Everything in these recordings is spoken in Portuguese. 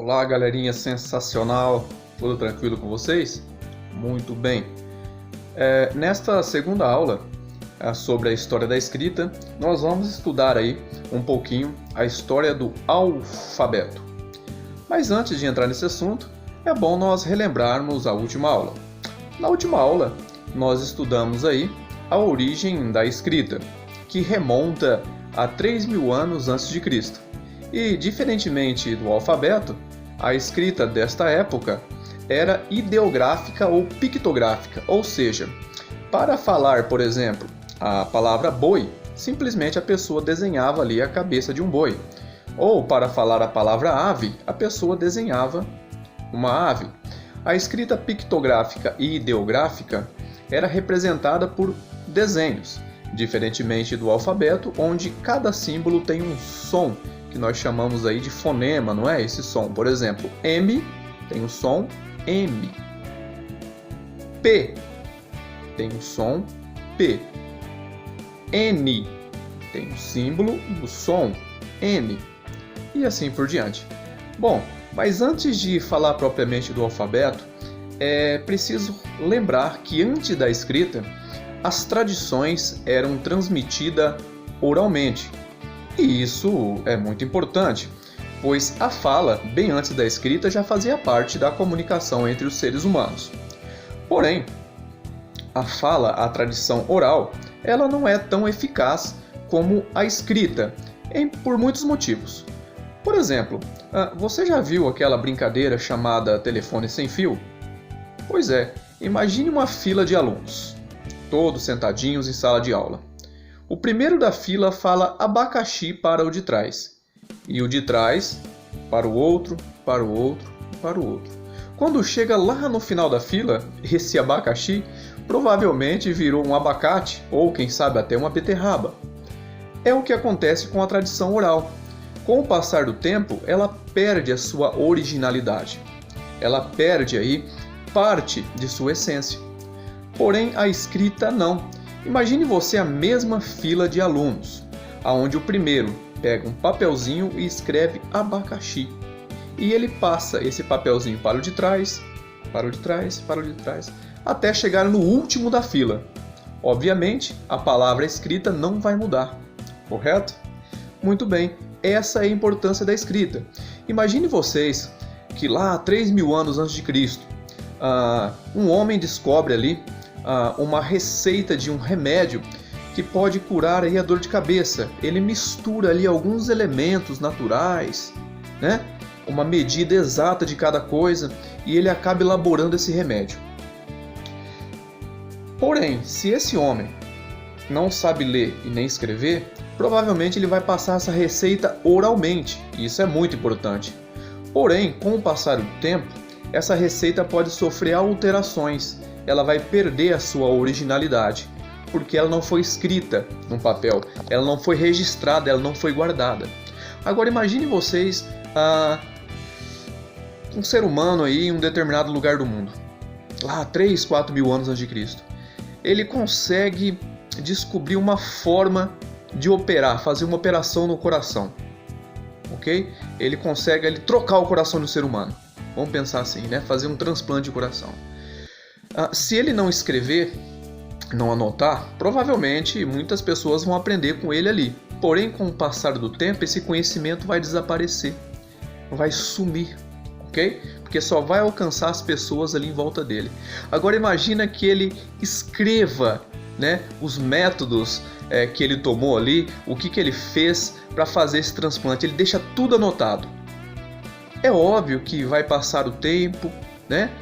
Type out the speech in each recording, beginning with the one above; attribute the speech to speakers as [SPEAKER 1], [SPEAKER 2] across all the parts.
[SPEAKER 1] Olá, galerinha sensacional, tudo tranquilo com vocês? Muito bem. Nesta segunda aula sobre a história da escrita, nós vamos estudar aí um pouquinho a história do alfabeto. Mas antes de entrar nesse assunto, é bom nós relembrarmos a última aula. Na última aula, nós estudamos aí a origem da escrita, que remonta a 3.000 anos antes de Cristo. E, diferentemente do alfabeto, a escrita desta época era ideográfica ou pictográfica, ou seja, para falar, por exemplo, a palavra boi, simplesmente a pessoa desenhava ali a cabeça de um boi. Ou para falar a palavra ave, a pessoa desenhava uma ave. A escrita pictográfica e ideográfica era representada por desenhos, diferentemente do alfabeto, onde cada símbolo tem um som, que nós chamamos aí de fonema, não é? Esse som, por exemplo, M tem o som M. P tem o som P. N tem o símbolo do som N. E assim por diante. Bom, mas antes de falar propriamente do alfabeto, é preciso lembrar que antes da escrita, as tradições eram transmitidas oralmente. E isso é muito importante, pois a fala, bem antes da escrita, já fazia parte da comunicação entre os seres humanos. Porém, a fala, a tradição oral, ela não é tão eficaz como a escrita, por muitos motivos. Por exemplo, você já viu aquela brincadeira chamada telefone sem fio? Pois é, imagine uma fila de alunos, todos sentadinhos em sala de aula. O primeiro da fila fala abacaxi para o de trás, e o de trás para o outro, para o outro, para o outro. Quando chega lá no final da fila, esse abacaxi provavelmente virou um abacate, ou quem sabe até uma beterraba. É o que acontece com a tradição oral. Com o passar do tempo, ela perde a sua originalidade. Ela perde aí parte de sua essência. Porém, a escrita não. Imagine você a mesma fila de alunos, onde o primeiro pega um papelzinho e escreve abacaxi. E ele passa esse papelzinho para o de trás, para o de trás, para o de trás, até chegar no último da fila. Obviamente, a palavra escrita não vai mudar, correto? Muito bem, essa é a importância da escrita. Imagine vocês que lá 3.000 anos antes de Cristo, um homem descobre ali uma receita de um remédio que pode curar aí a dor de cabeça. Ele mistura ali alguns elementos naturais, né? Uma medida exata de cada coisa, e ele acaba elaborando esse remédio. Porém, se esse homem não sabe ler e nem escrever, provavelmente ele vai passar essa receita oralmente, e isso é muito importante. Porém, com o passar do tempo, essa receita pode sofrer alterações. Ela vai perder a sua originalidade, porque ela não foi escrita no papel, ela não foi registrada, ela não foi guardada. Agora imagine vocês um ser humano aí em um determinado lugar do mundo, lá 3, 4.000 anos antes de Cristo. Ele consegue descobrir uma forma de operar, fazer uma operação no coração, ok? Ele consegue trocar o coração do ser humano. Vamos pensar assim, né? Fazer um transplante de coração. Se ele não escrever, não anotar, provavelmente muitas pessoas vão aprender com ele ali. Porém, com o passar do tempo, esse conhecimento vai desaparecer, vai sumir, ok? Porque só vai alcançar as pessoas ali em volta dele. Agora imagina que ele escreva, né, os métodos que ele tomou ali, o que ele fez para fazer esse transplante. Ele deixa tudo anotado. É óbvio que vai passar o tempo, né?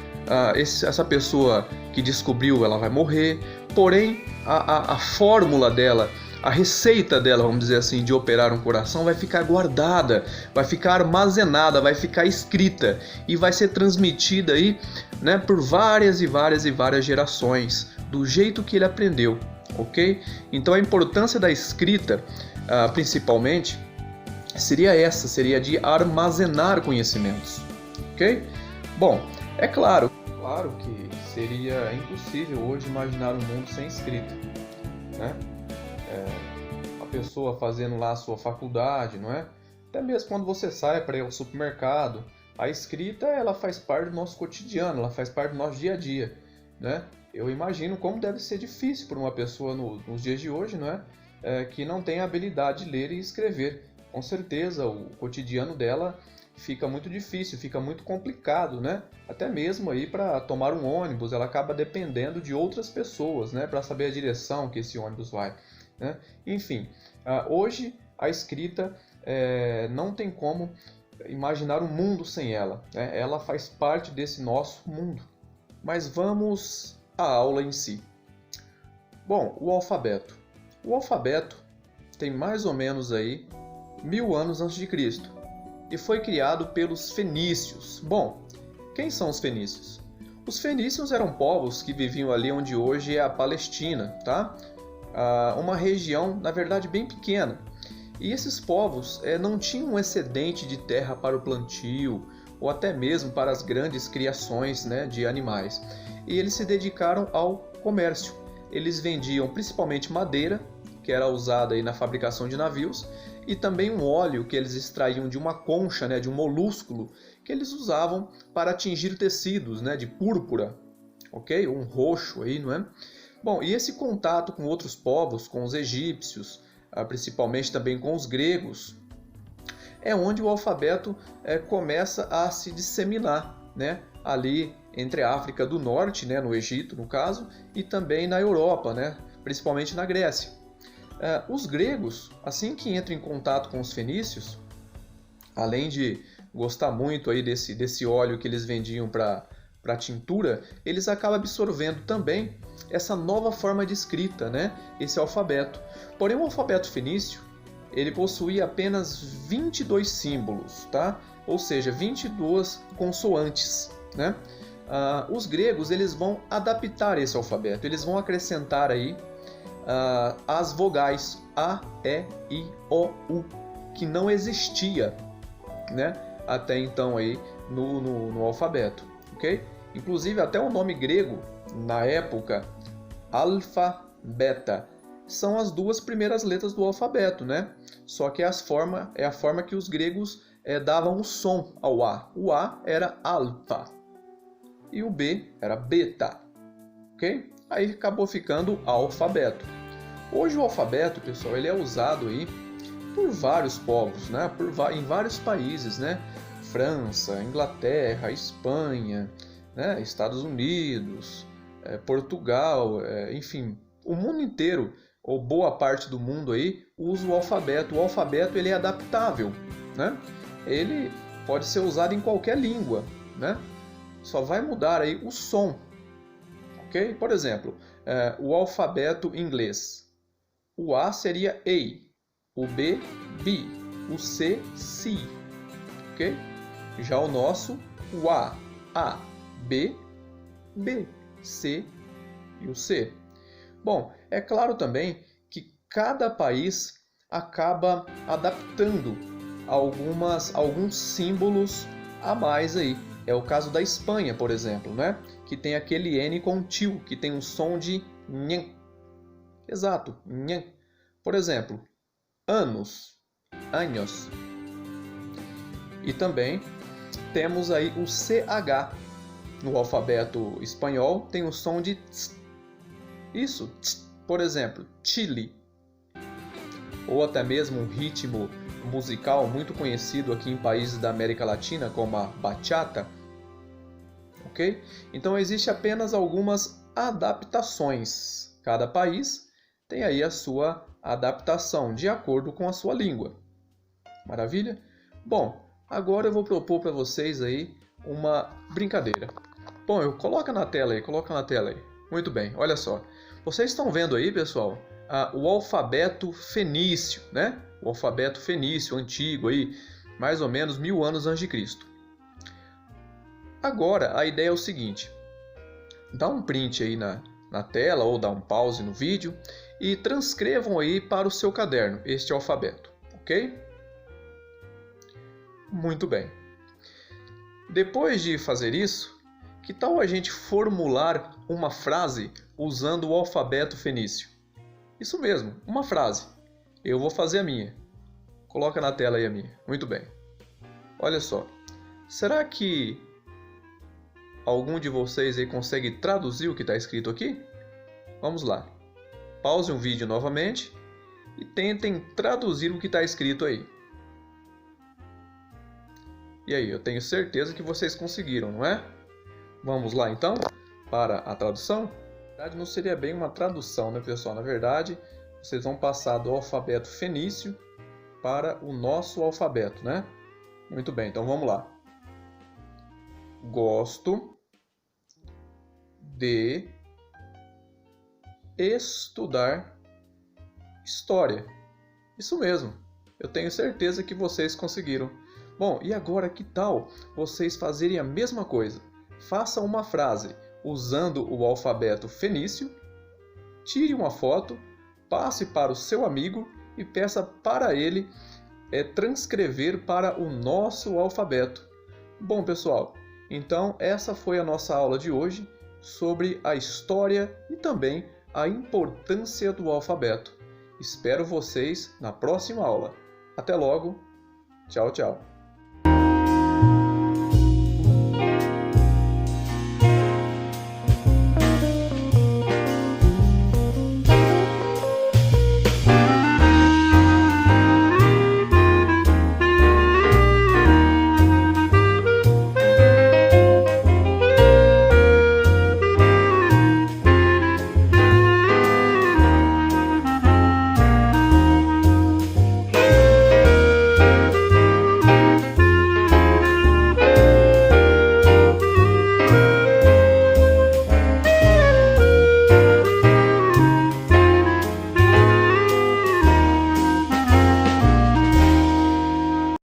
[SPEAKER 1] Essa pessoa que descobriu, ela vai morrer, porém a fórmula dela, a receita dela, vamos dizer assim, de operar um coração vai ficar guardada, vai ficar armazenada, vai ficar escrita e vai ser transmitida aí, né, por várias e várias e várias gerações, do jeito que ele aprendeu, ok? Então a importância da escrita, principalmente, seria de armazenar conhecimentos, ok? Bom, é claro que seria impossível hoje imaginar um mundo sem escrita, né? A pessoa fazendo lá a sua faculdade, não é? Até mesmo quando você sai para ir ao supermercado, a escrita ela faz parte do nosso cotidiano, ela faz parte do nosso dia a dia, né? Eu imagino como deve ser difícil para uma pessoa nos dias de hoje, não é? Que não tem a habilidade de ler e escrever. Com certeza o cotidiano dela fica muito difícil, fica muito complicado, né? Até mesmo aí para tomar um ônibus, ela acaba dependendo de outras pessoas, né? Para saber a direção que esse ônibus vai, né? Enfim, hoje a escrita não tem como imaginar um mundo sem ela, né? Ela faz parte desse nosso mundo. Mas vamos à aula em si. Bom, o alfabeto. O alfabeto tem mais ou menos aí 1000 anos antes de Cristo e foi criado pelos fenícios. Bom, quem são os fenícios? Os fenícios eram povos que viviam ali onde hoje é a Palestina, tá? Uma região, na verdade, bem pequena. E esses povos não tinham um excedente de terra para o plantio ou até mesmo para as grandes criações, né, de animais. E eles se dedicaram ao comércio. Eles vendiam principalmente madeira, que era usada aí na fabricação de navios, e também um óleo que eles extraíam de uma concha, né, de um molúsculo, que eles usavam para tingir tecidos, né, de púrpura, ok? Um roxo aí, não é? Bom, e esse contato com outros povos, com os egípcios, principalmente também com os gregos, é onde o alfabeto começa a se disseminar, né, ali entre a África do Norte, né, no Egito, no caso, e também na Europa, né, principalmente na Grécia. Os gregos, assim que entram em contato com os fenícios, além de gostar muito aí desse óleo que eles vendiam para tintura, eles acabam absorvendo também essa nova forma de escrita, né? Esse alfabeto. Porém, o alfabeto fenício ele possuía apenas 22 símbolos, tá? Ou seja, 22 consoantes, né? Os gregos eles vão adaptar esse alfabeto, eles vão acrescentar aí as vogais A, E, I, O, U, que não existia, né, até então aí no alfabeto, ok? Inclusive até o nome grego, na época, alfa, beta, são as duas primeiras letras do alfabeto, né? Só que é a forma que os gregos davam o som ao A. O A era alfa e o B era beta, ok? Aí acabou ficando alfabeto. Hoje o alfabeto, pessoal, ele é usado aí por vários povos, né? Em vários países, né? França, Inglaterra, Espanha, né? Estados Unidos, Portugal, enfim, o mundo inteiro, ou boa parte do mundo aí, usa o alfabeto. O alfabeto ele é adaptável, né? Ele pode ser usado em qualquer língua, né? Só vai mudar aí o som, ok? Por exemplo, o alfabeto inglês. O A seria A, o B, B, o C, C, ok? Já o nosso, o A, B, B, C e o C. Bom, é claro também que cada país acaba adaptando alguns símbolos a mais aí. É o caso da Espanha, por exemplo, né? Que tem aquele N com tio, que tem um som de nhen. Exato, nhen. Por exemplo, anos, años. E também temos aí o CH. No alfabeto espanhol tem o som de tss. Isso, tss. Por exemplo, Chile. Ou até mesmo um ritmo musical muito conhecido aqui em países da América Latina, como a bachata. Ok? Então existe apenas algumas adaptações. Cada país tem aí a sua adaptação de acordo com a sua língua. Maravilha? Bom, agora eu vou propor para vocês aí uma brincadeira. Bom, coloca na tela aí. Muito bem, olha só. Vocês estão vendo aí, pessoal, o alfabeto fenício, né? O alfabeto fenício antigo aí, mais ou menos 1000 anos antes de Cristo. Agora, a ideia é o seguinte. Dá um print aí na tela ou dá um pause no vídeo e transcrevam aí para o seu caderno este alfabeto, ok? Muito bem. Depois de fazer isso, que tal a gente formular uma frase usando o alfabeto fenício? Isso mesmo, uma frase. Eu vou fazer a minha. Coloca na tela aí a minha. Muito bem. Olha só. Será que algum de vocês aí consegue traduzir o que está escrito aqui? Vamos lá. Pause o vídeo novamente e tentem traduzir o que está escrito aí. E aí, eu tenho certeza que vocês conseguiram, não é? Vamos lá então para a tradução? Na verdade, não seria bem uma tradução, né, pessoal? Na verdade, vocês vão passar do alfabeto fenício para o nosso alfabeto, né? Muito bem, então vamos lá. Gosto de estudar história. Isso mesmo, eu tenho certeza que vocês conseguiram. Bom, e agora que tal vocês fazerem a mesma coisa? Faça uma frase usando o alfabeto fenício, tire uma foto, passe para o seu amigo e peça para ele transcrever para o nosso alfabeto. Bom, pessoal, então essa foi a nossa aula de hoje sobre a história e também a importância do alfabeto. Espero vocês na próxima aula. Até logo. Tchau, tchau.